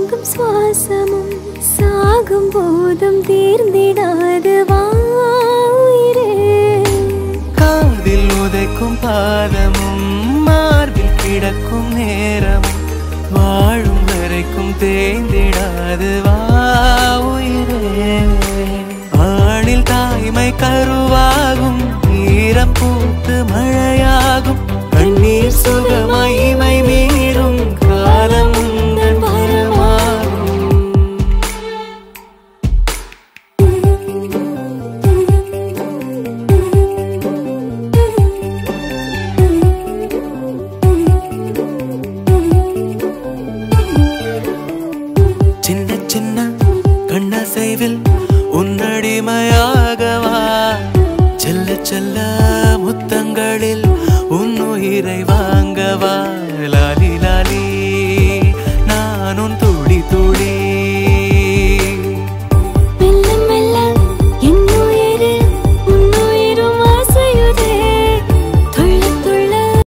வாங்கும் சுவாசமும் சாகும் போதும் தீர்ந்திடாது வாயிரே. காதில் உதைக்கும் பாதமும் மார்பில் கிடக்கும் நேரமும் வாழும் வரைக்கும் தேய்ந்திடாது வாயிரே. ஆணில் தாய்மை கருவாகும் ஈரம் பூத்து மழையாகும் கண்ணீர் சுகமாய்மை